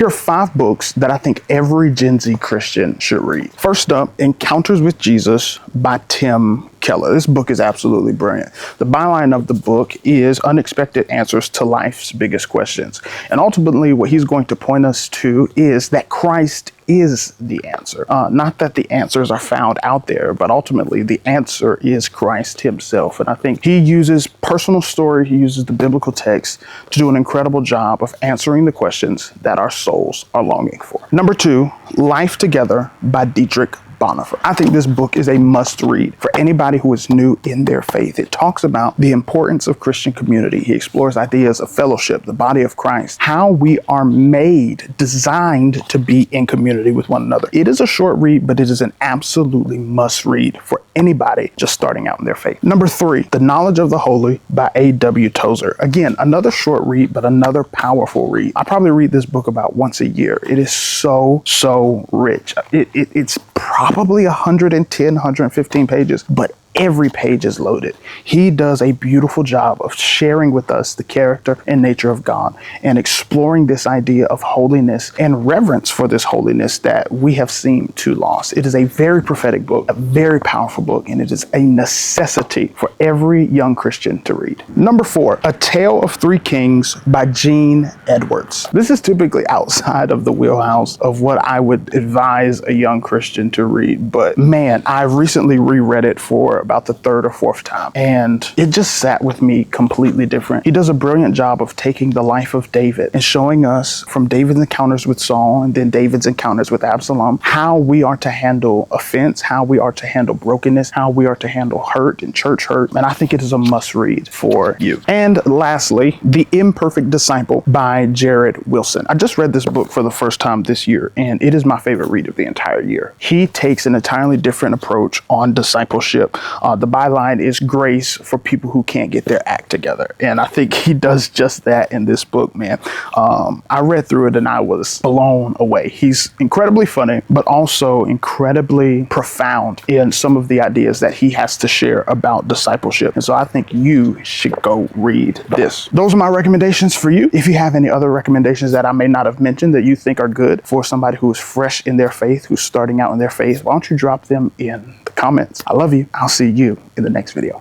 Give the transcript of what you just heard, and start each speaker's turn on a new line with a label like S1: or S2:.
S1: Here are 5 books that I think every Gen Z Christian should read. First up, Encounters with Jesus by Tim Keller. This book is absolutely brilliant. The byline of the book is unexpected answers to life's biggest questions. And ultimately, what he's going to point us to is that Christ is the answer. Not that the answers are found out there, but ultimately the answer is Christ himself. And I think he uses personal story, he uses the biblical text to do an incredible job of answering the questions that our souls are longing for. Number 2, Life Together by Dietrich Bonhoeffer. I think this book is a must read for anybody who is new in their faith. It talks about the importance of Christian community. He explores ideas of fellowship, the body of Christ, how we are made, designed to be in community with one another. It is a short read, but it is an absolutely must read for anybody just starting out in their faith. Number 3, The Knowledge of the Holy by A.W. Tozer. Again, another short read, but another powerful read. I probably read this book about once a year. It is so rich. It's probably 110, 115 pages, but every page is loaded. He does a beautiful job of sharing with us the character and nature of God and exploring this idea of holiness and reverence for this holiness that we have seemed to lost. It is a very prophetic book, a very powerful book, and it is a necessity for every young Christian to read. Number 4, A Tale of Three Kings by Gene Edwards. This is typically outside of the wheelhouse of what I would advise a young Christian to read, but man, I recently reread it for about the 3rd or 4th time, and it just sat with me completely different. He does a brilliant job of taking the life of David and showing us from David's encounters with Saul and then David's encounters with Absalom, how we are to handle offense, how we are to handle brokenness, how we are to handle hurt and church hurt. And I think it is a must read for you. And lastly, The Imperfect Disciple by Jared Wilson. I just read this book for the first time this year, and it is my favorite read of the entire year. He takes an entirely different approach on discipleship. The byline is grace for people who can't get their act together. And I think he does just that in this book, man. I read through it and I was blown away. He's incredibly funny, but also incredibly profound in some of the ideas that he has to share about discipleship. And so I think you should go read this. Those are my recommendations for you. If you have any other recommendations that I may not have mentioned that you think are good for somebody who is fresh in their faith, who's starting out in their faith, why don't you drop them in the comments? I love you. I'll see you in the next video.